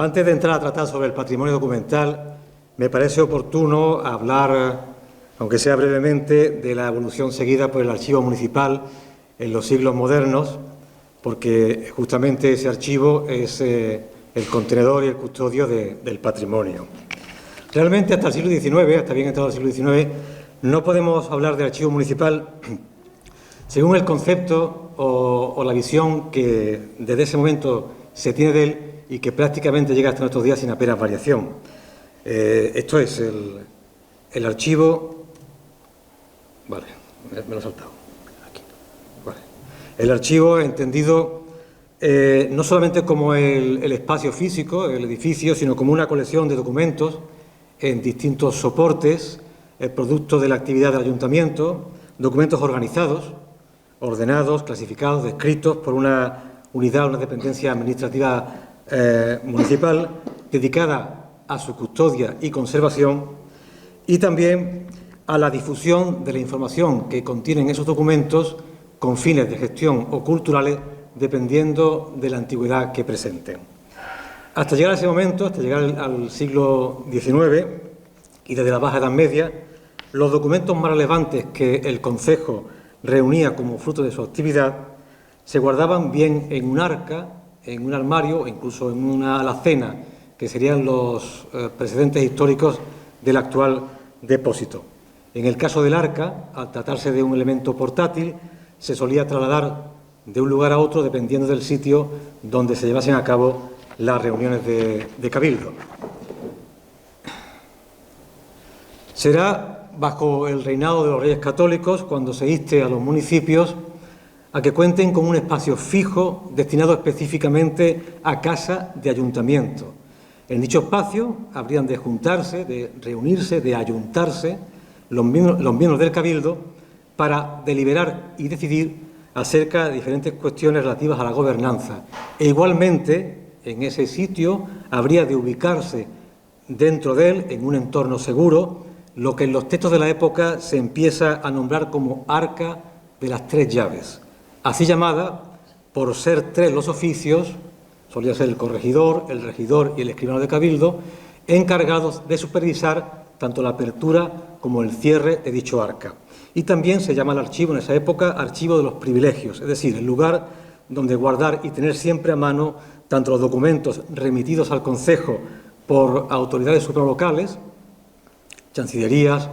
Antes de entrar a tratar sobre el patrimonio documental, me parece oportuno hablar, aunque sea brevemente, de la evolución seguida por el archivo municipal en los siglos modernos, porque justamente ese archivo es el contenedor y el custodio del patrimonio. Realmente hasta el siglo XIX, hasta bien entrado el siglo XIX, no podemos hablar de archivo municipal según el concepto o la visión que desde ese momento se tiene de él y que prácticamente llega hasta nuestros días sin apenas variación. Esto es el archivo... Vale, me lo he saltado. Aquí. Vale. El archivo entendido no solamente como el espacio físico, el edificio, sino como una colección de documentos en distintos soportes, el producto de la actividad del ayuntamiento, documentos organizados, ordenados, clasificados, descritos por una unidad, una dependencia administrativa municipal dedicada a su custodia y conservación, y también a la difusión de la información que contienen esos documentos con fines de gestión o culturales, dependiendo de la antigüedad que presenten. Hasta llegar a ese momento, hasta llegar al siglo XIX y desde la Baja Edad Media, los documentos más relevantes que el concejo reunía como fruto de su actividad se guardaban bien en un arca, en un armario o incluso en una alacena, que serían los precedentes históricos del actual depósito. En el caso del arca, al tratarse de un elemento portátil, se solía trasladar de un lugar a otro dependiendo del sitio donde se llevasen a cabo las reuniones de cabildo. Será bajo el reinado de los Reyes Católicos cuando se inste a los municipios a que cuenten con un espacio fijo destinado específicamente a casa de ayuntamiento. En dicho espacio habrían de juntarse, de reunirse, de ayuntarse los miembros del cabildo para deliberar y decidir acerca de diferentes cuestiones relativas a la gobernanza. E igualmente, en ese sitio habría de ubicarse dentro de él, en un entorno seguro, lo que en los textos de la época se empieza a nombrar como Arca de las Tres Llaves, así llamada por ser tres los oficios, solía ser el corregidor, el regidor y el escribano de cabildo, encargados de supervisar tanto la apertura como el cierre de dicho arca. Y también se llama el archivo en esa época archivo de los privilegios, es decir, el lugar donde guardar y tener siempre a mano tanto los documentos remitidos al concejo por autoridades supralocales, chancillerías,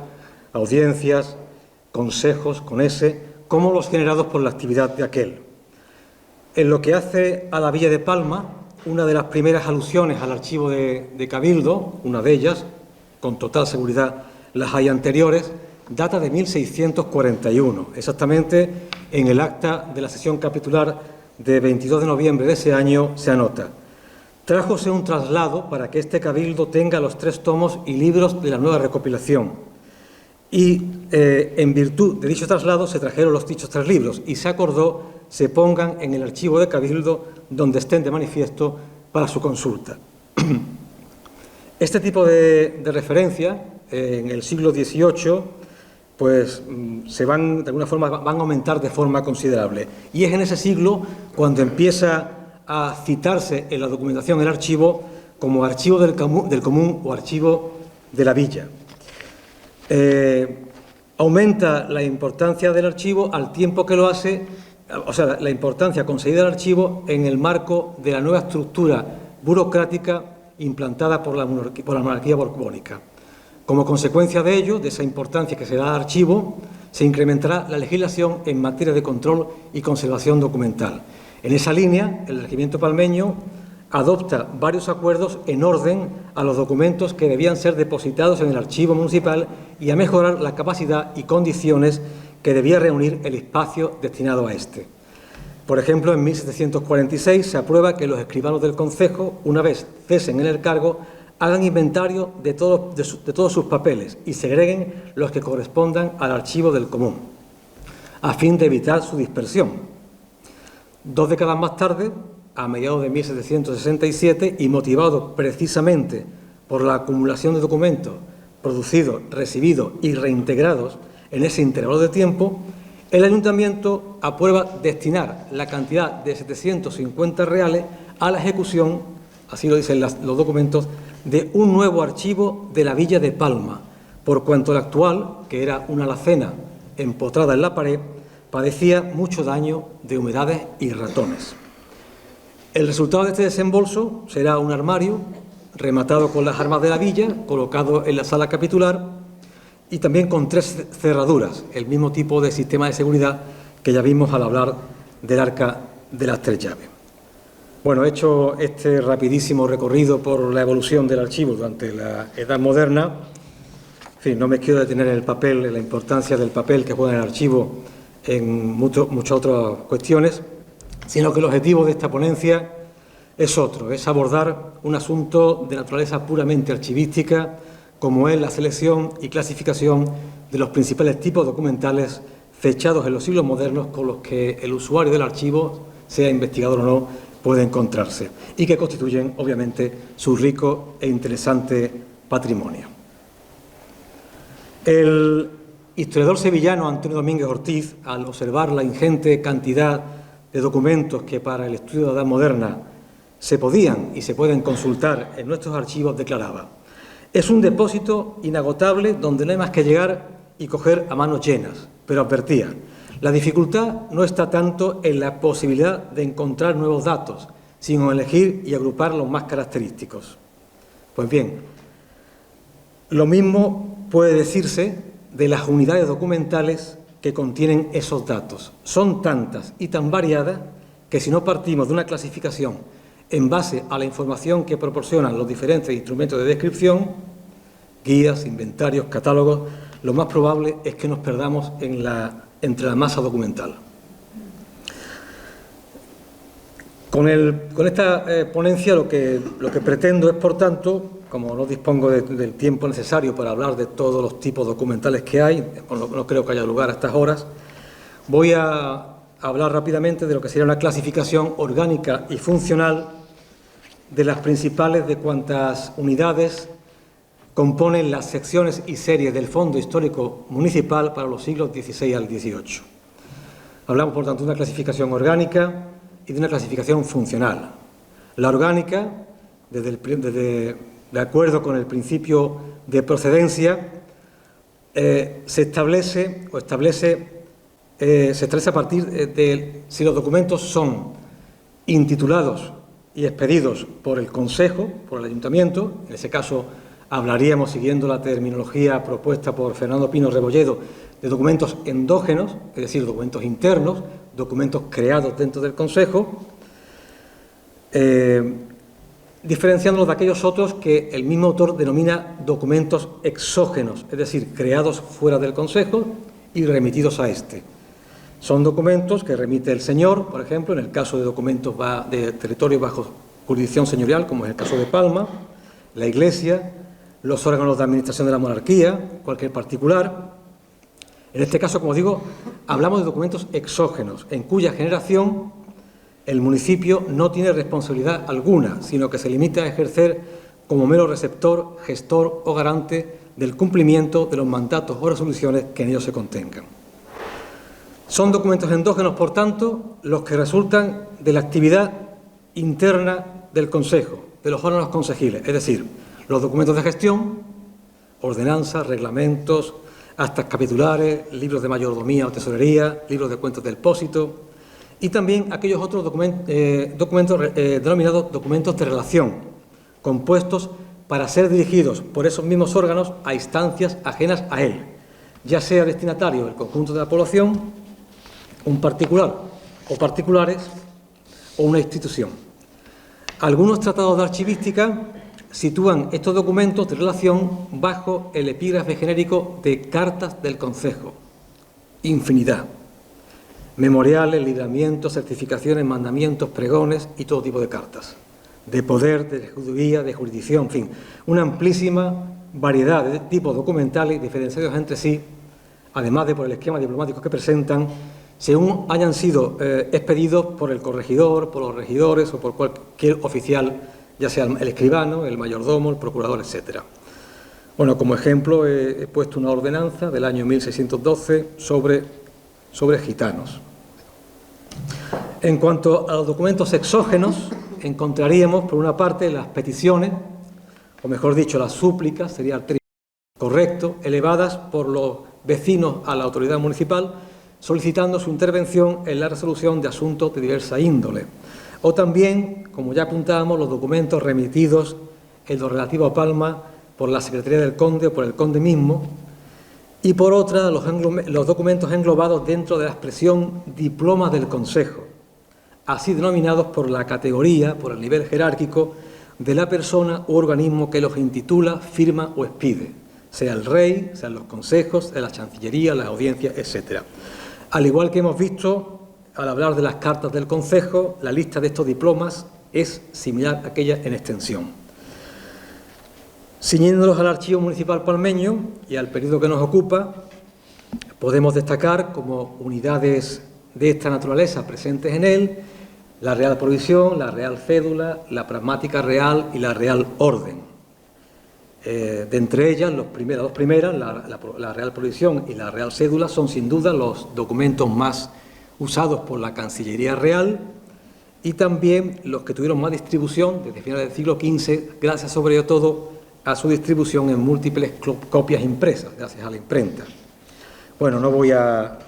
audiencias, consejos con S, como los generados por la actividad de aquel. En lo que hace a la Villa de Palma, una de las primeras alusiones al archivo de Cabildo, una de ellas, con total seguridad las hay anteriores, data de 1641, exactamente en el acta de la sesión capitular de 22 de noviembre de ese año se anota: trájose un traslado para que este cabildo tenga los 3 tomos y libros de la nueva recopilación, y en virtud de dicho traslado se trajeron los dichos 3 libros y se acordó se pongan en el archivo de cabildo donde estén de manifiesto para su consulta. Este tipo de referencia en el siglo XVIII pues de alguna forma van a aumentar de forma considerable, y es en ese siglo cuando empieza a citarse en la documentación el archivo como archivo del común o archivo de la villa. Aumenta la importancia del archivo al tiempo que lo hace, o sea, la importancia conseguida del archivo en el marco de la nueva estructura burocrática implantada por la monarquía borbónica. Como consecuencia de ello, de esa importancia que se da al archivo, se incrementará la legislación en materia de control y conservación documental. En esa línea, el regimiento palmeño adopta varios acuerdos en orden a los documentos que debían ser depositados en el archivo municipal y a mejorar la capacidad y condiciones que debía reunir el espacio destinado a este. Por ejemplo, en 1746 se aprueba que los escribanos del concejo, una vez cesen en el cargo, hagan inventario de todos sus papeles y segreguen los que correspondan al archivo del común, a fin de evitar su dispersión. 2 décadas más tarde, a mediados de 1767, y motivado precisamente por la acumulación de documentos producidos, recibidos y reintegrados en ese intervalo de tiempo, el ayuntamiento aprueba destinar la cantidad de 750 reales a la ejecución así lo dicen los documentos, de un nuevo archivo de la villa de Palma, por cuanto el actual, que era una alacena empotrada en la pared, padecía mucho daño de humedades y ratones. El resultado de este desembolso será un armario rematado con las armas de la villa, colocado en la sala capitular y también con 3 cerraduras, el mismo tipo de sistema de seguridad que ya vimos al hablar del arca de las 3 llaves. Bueno, hecho este rapidísimo recorrido por la evolución del archivo durante la Edad Moderna, en fin, no me quiero detener en el papel, en la importancia del papel que juega el archivo en muchas otras cuestiones, sino que el objetivo de esta ponencia es otro, es abordar un asunto de naturaleza puramente archivística, como es la selección y clasificación de los principales tipos documentales fechados en los siglos modernos con los que el usuario del archivo, sea investigador o no, puede encontrarse y que constituyen, obviamente, su rico e interesante patrimonio. El historiador sevillano Antonio Domínguez Ortiz, al observar la ingente cantidad de documentos que para el estudio de la Edad Moderna se podían y se pueden consultar en nuestros archivos, declaraba: «Es un depósito inagotable donde no hay más que llegar y coger a manos llenas», pero advertía: «La dificultad no está tanto en la posibilidad de encontrar nuevos datos, sino en elegir y agrupar los más característicos». Pues bien, lo mismo puede decirse de las unidades documentales que contienen esos datos. Son tantas y tan variadas que si no partimos de una clasificación en base a la información que proporcionan los diferentes instrumentos de descripción, guías, inventarios, catálogos, lo más probable es que nos perdamos entre la masa documental. Con esta ponencia lo que pretendo es, por tanto, como no dispongo del tiempo necesario para hablar de todos los tipos documentales que hay, no creo que haya lugar a estas horas, voy a hablar rápidamente de lo que sería una clasificación orgánica y funcional de las principales de cuantas unidades componen las secciones y series del Fondo Histórico Municipal para los siglos XVI al XVIII. Hablamos, por tanto, de una clasificación orgánica y de una clasificación funcional. La orgánica, de acuerdo con el principio de procedencia, se establece a partir de si los documentos son intitulados y expedidos por el Consejo, por el Ayuntamiento. En ese caso hablaríamos, siguiendo la terminología propuesta por Fernando Pino Rebolledo, de documentos endógenos, es decir, documentos internos, documentos creados dentro del Consejo, diferenciándolos de aquellos otros que el mismo autor denomina documentos exógenos, es decir, creados fuera del Consejo y remitidos a este. Son documentos que remite el señor, por ejemplo, en el caso de documentos de territorios bajo jurisdicción señorial, como es el caso de Palma, la Iglesia, los órganos de administración de la monarquía, cualquier particular. En este caso, como digo, hablamos de documentos exógenos, en cuya generación el municipio no tiene responsabilidad alguna, sino que se limita a ejercer como mero receptor, gestor o garante del cumplimiento de los mandatos o resoluciones que en ellos se contengan. Son documentos endógenos, por tanto, los que resultan de la actividad interna del Consejo, de los órganos consejiles, es decir, los documentos de gestión, ordenanzas, reglamentos, actas capitulares, libros de mayordomía o tesorería, libros de cuentas del depósito, y también aquellos otros documentos denominados documentos de relación, compuestos para ser dirigidos por esos mismos órganos a instancias ajenas a él, ya sea destinatario del conjunto de la población, un particular o particulares o una institución. Algunos tratados de archivística sitúan estos documentos de relación bajo el epígrafe genérico de cartas del Concejo. Infinidad. Memoriales, libramientos, certificaciones, mandamientos, pregones y todo tipo de cartas. De poder, de judía, de jurisdicción, en fin. Una amplísima variedad de tipos documentales diferenciados entre sí, además de por el esquema diplomático que presentan, según hayan sido expedidos por el corregidor, por los regidores o por cualquier oficial, ya sea el escribano, el mayordomo, el procurador, etc. Bueno, como ejemplo he puesto una ordenanza del año 1612 sobre gitanos. En cuanto a los documentos exógenos, encontraríamos, por una parte, las peticiones, o mejor dicho, las súplicas, sería el término correcto, elevadas por los vecinos a la autoridad municipal, solicitando su intervención en la resolución de asuntos de diversa índole. O también, como ya apuntábamos, los documentos remitidos en lo relativo a Palma por la Secretaría del Conde o por el Conde mismo, y por otra, los documentos englobados dentro de la expresión diplomas del Consejo, así denominados por la categoría, por el nivel jerárquico de la persona u organismo que los intitula, firma o expide, sea el rey, sean los consejos, sea la Chancillería, la audiencia, etc. Al igual que hemos visto, al hablar de las cartas del Consejo, la lista de estos diplomas es similar a aquella en extensión. Ciñéndonos al archivo municipal palmeño y al periodo que nos ocupa, podemos destacar como unidades de esta naturaleza presentes en él la Real Provisión, la Real Cédula, la Pragmática Real y la Real Orden. De entre ellas, las dos primeras, la Real Provisión y la Real Cédula, son sin duda los documentos más usados por la Cancillería Real y también los que tuvieron más distribución desde finales del siglo XV, gracias sobre todo a su distribución en múltiples copias impresas, gracias a la imprenta. Bueno, no voy a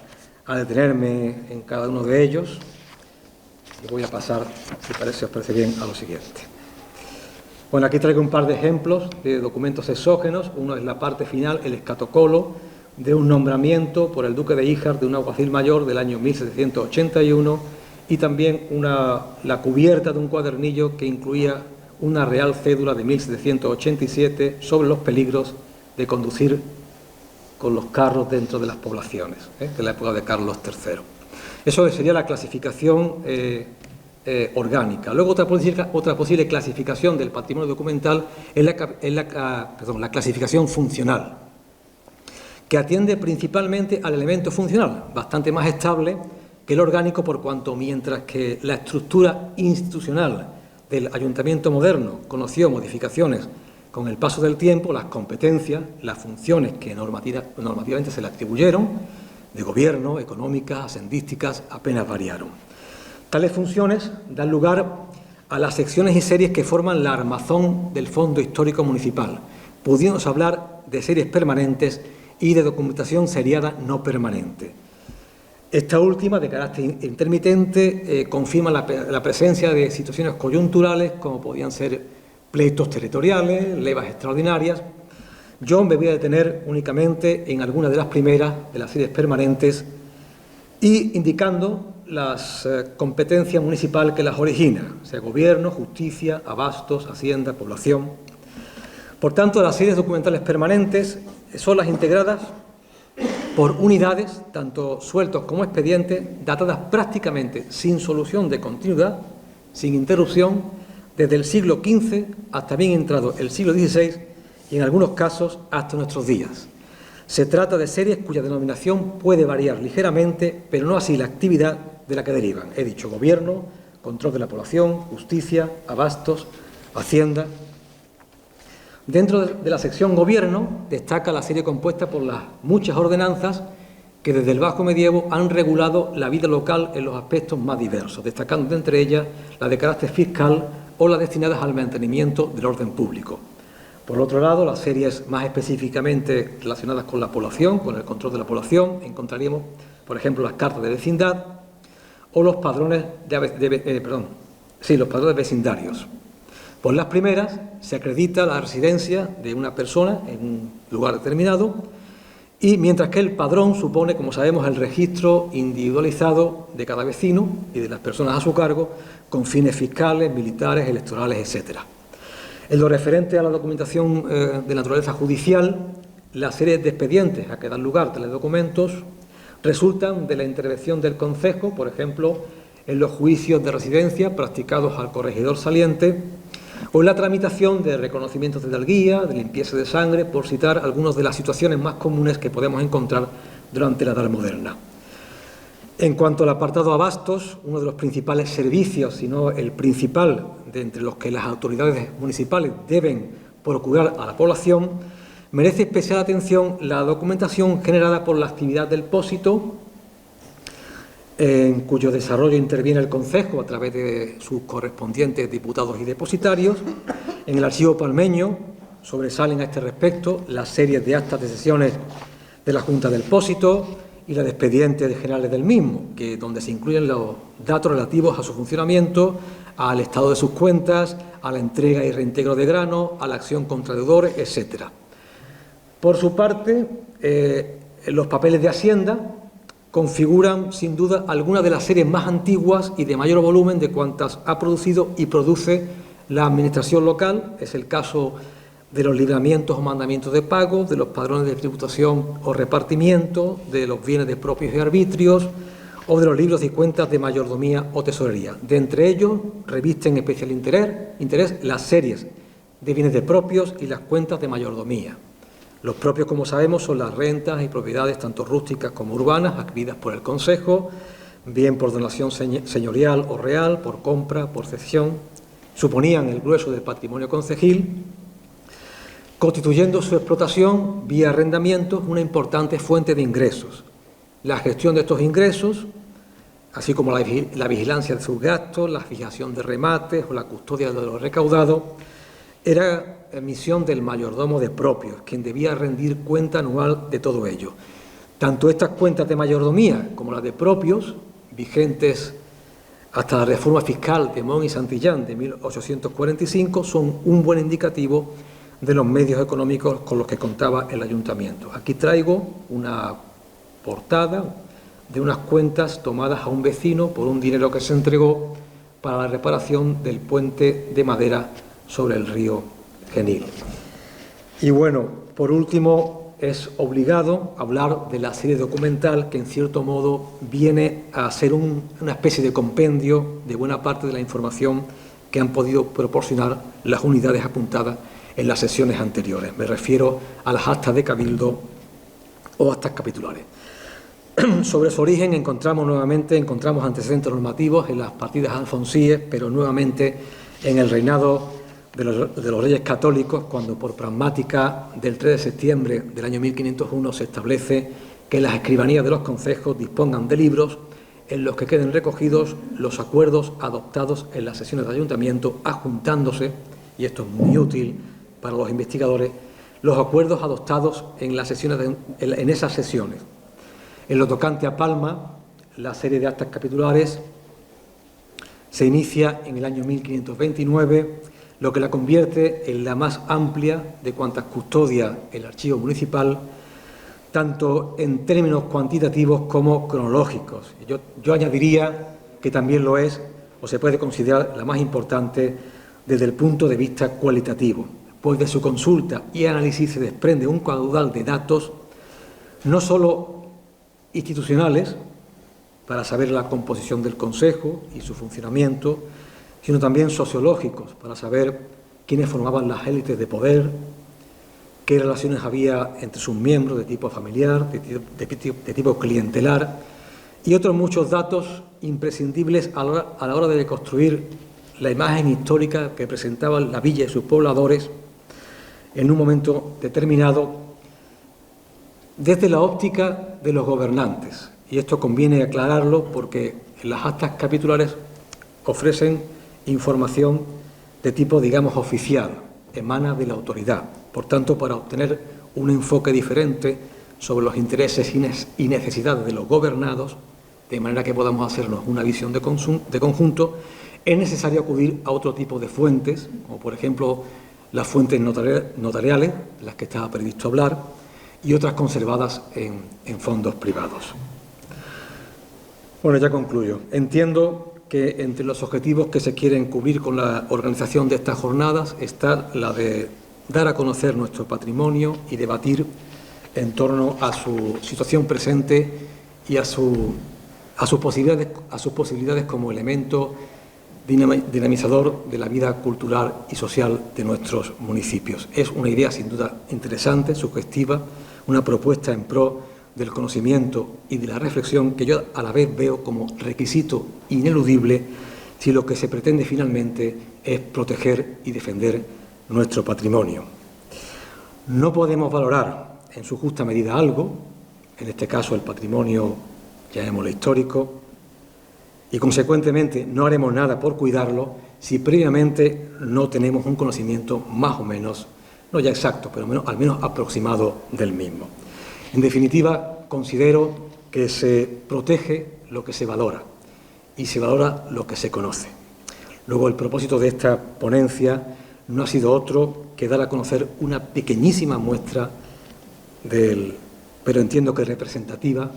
detenerme en cada uno de ellos y voy a pasar, si os parece bien, a lo siguiente. Bueno, aquí traigo un par de ejemplos de documentos exógenos. Uno es la parte final, el escatocolo, de un nombramiento por el duque de Híjar de un alguacil mayor del año 1781 y también la cubierta de un cuadernillo que incluía una Real Cédula de 1787 sobre los peligros de conducir con los carros dentro de las poblaciones, de la época de Carlos III. Eso sería la clasificación orgánica. Luego otra posible clasificación del patrimonio documental es la clasificación funcional, que atiende principalmente al elemento funcional, bastante más estable que el orgánico, por cuanto mientras que la estructura institucional del ayuntamiento moderno conoció modificaciones con el paso del tiempo, las competencias, las funciones que normativamente se le atribuyeron, de gobierno, económicas, hacendísticas, apenas variaron. Tales funciones dan lugar a las secciones y series que forman la armazón del Fondo Histórico Municipal, pudiéndose hablar de series permanentes y de documentación seriada no permanente. Esta última, de carácter intermitente, confirma la presencia de situaciones coyunturales, como podían ser pleitos territoriales, levas extraordinarias. Yo me voy a detener únicamente en algunas de las primeras de las series permanentes y indicando las competencias municipales que las origina, o sea, gobierno, justicia, abastos, hacienda, población. Por tanto, las series documentales permanentes son las integradas por unidades, tanto sueltos como expedientes, datadas prácticamente sin solución de continuidad, sin interrupción, desde el siglo XV hasta bien entrado el siglo XVI y en algunos casos hasta nuestros días. Se trata de series cuya denominación puede variar ligeramente, pero no así la actividad de la que derivan. He dicho gobierno, control de la población, justicia, abastos, hacienda. Dentro de la sección Gobierno destaca la serie compuesta por las muchas ordenanzas que desde el Bajo Medievo han regulado la vida local en los aspectos más diversos, destacando de entre ellas la de carácter fiscal o las destinadas al mantenimiento del orden público. Por otro lado, las series más específicamente relacionadas con la población, con el control de la población, encontraríamos, por ejemplo, las cartas de vecindad o los padrones los padrones vecindarios. Por las primeras se acredita la residencia de una persona en un lugar determinado y mientras que el padrón supone, como sabemos, el registro individualizado de cada vecino y de las personas a su cargo con fines fiscales, militares, electorales, etc. En lo referente a la documentación de naturaleza judicial, las series de expedientes a que dan lugar tales documentos resultan de la intervención del Concejo, por ejemplo, en los juicios de residencia practicados al corregidor saliente o en la tramitación de reconocimientos de hidalguía, de limpieza de sangre, por citar algunas de las situaciones más comunes que podemos encontrar durante la Edad Moderna. En cuanto al apartado abastos, uno de los principales servicios, si no el principal, de entre los que las autoridades municipales deben procurar a la población, merece especial atención la documentación generada por la actividad del pósito, en cuyo desarrollo interviene el Concejo a través de sus correspondientes diputados y depositarios. En el archivo palmeño sobresalen a este respecto las series de actas de sesiones de la Junta del Pósito y la de expedientes generales del mismo, donde se incluyen los datos relativos a su funcionamiento, al estado de sus cuentas, a la entrega y reintegro de grano, a la acción contra deudores, etc. Por su parte, los papeles de Hacienda configuran, sin duda, algunas de las series más antiguas y de mayor volumen de cuantas ha producido y produce la Administración local. Es el caso de los libramientos o mandamientos de pago, de los padrones de tributación o repartimiento, de los bienes de propios y arbitrios, o de los libros y cuentas de mayordomía o tesorería. De entre ellos, revisten especial interés las series de bienes de propios y las cuentas de mayordomía. Los propios, como sabemos, son las rentas y propiedades tanto rústicas como urbanas adquiridas por el Concejo, bien por donación señorial o real, por compra, por cesión. Suponían el grueso del patrimonio concejil, constituyendo su explotación vía arrendamientos una importante fuente de ingresos. La gestión de estos ingresos, así como la vigilancia de sus gastos, la fijación de remates o la custodia de lo recaudado, era misión del mayordomo de propios, quien debía rendir cuenta anual de todo ello. Tanto estas cuentas de mayordomía como las de propios, vigentes hasta la reforma fiscal de Mon y Santillán de 1845, son un buen indicativo de los medios económicos con los que contaba el ayuntamiento. Aquí traigo una portada de unas cuentas tomadas a un vecino por un dinero que se entregó para la reparación del puente de madera sobre el río Genil. Y bueno, por último, es obligado hablar de la serie documental que en cierto modo viene a ser una especie de compendio de buena parte de la información que han podido proporcionar las unidades apuntadas en las sesiones anteriores. Me refiero a las actas de cabildo o actas capitulares. Sobre su origen encontramos antecedentes normativos en las partidas alfonsíes, pero nuevamente en el reinado de los reyes católicos, cuando por pragmática del 3 de septiembre del año 1501 se establece que las escribanías de los concejos dispongan de libros en los que queden recogidos los acuerdos adoptados en las sesiones de ayuntamiento, adjuntándose, y esto es muy útil para los investigadores, los acuerdos adoptados en esas sesiones. En lo tocante a Palma, la serie de actas capitulares se inicia en el año 1529, lo que la convierte en la más amplia de cuantas custodia el archivo municipal, tanto en términos cuantitativos como cronológicos. Yo añadiría que también lo es, o se puede considerar la más importante desde el punto de vista cualitativo, pues de su consulta y análisis se desprende un caudal de datos, no solo institucionales, para saber la composición del Consejo y su funcionamiento, sino también sociológicos, para saber quiénes formaban las élites de poder, qué relaciones había entre sus miembros de tipo familiar, de tipo clientelar, y otros muchos datos imprescindibles a la hora de construir la imagen histórica que presentaban la villa y sus pobladores en un momento determinado desde la óptica de los gobernantes. Y esto conviene aclararlo porque las actas capitulares ofrecen información de tipo, digamos, oficial, emana de la autoridad. Por tanto, para obtener un enfoque diferente sobre los intereses y necesidades de los gobernados, de manera que podamos hacernos una visión de conjunto, es necesario acudir a otro tipo de fuentes, como por ejemplo las fuentes notariales, de las que estaba previsto hablar, y otras conservadas en fondos privados. Bueno, ya concluyo. Entiendo que entre los objetivos que se quieren cubrir con la organización de estas jornadas está la de dar a conocer nuestro patrimonio y debatir en torno a su situación presente y a sus posibilidades como elemento dinamizador de la vida cultural y social de nuestros municipios. Es una idea sin duda interesante, sugestiva, una propuesta en pro del conocimiento y de la reflexión que yo a la vez veo como requisito ineludible si lo que se pretende finalmente es proteger y defender nuestro patrimonio. No podemos valorar en su justa medida algo, en este caso el patrimonio, llamémoslo histórico, y, consecuentemente, no haremos nada por cuidarlo si previamente no tenemos un conocimiento más o menos, no ya exacto, pero al menos aproximado del mismo. En definitiva, considero que se protege lo que se valora y se valora lo que se conoce. Luego, el propósito de esta ponencia no ha sido otro que dar a conocer una pequeñísima muestra pero entiendo que representativa,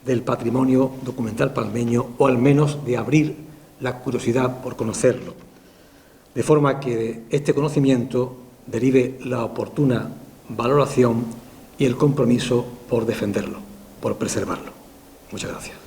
del patrimonio documental palmeño, o al menos de abrir la curiosidad por conocerlo, de forma que de este conocimiento derive la oportuna valoración y el compromiso por defenderlo, por preservarlo. Muchas gracias.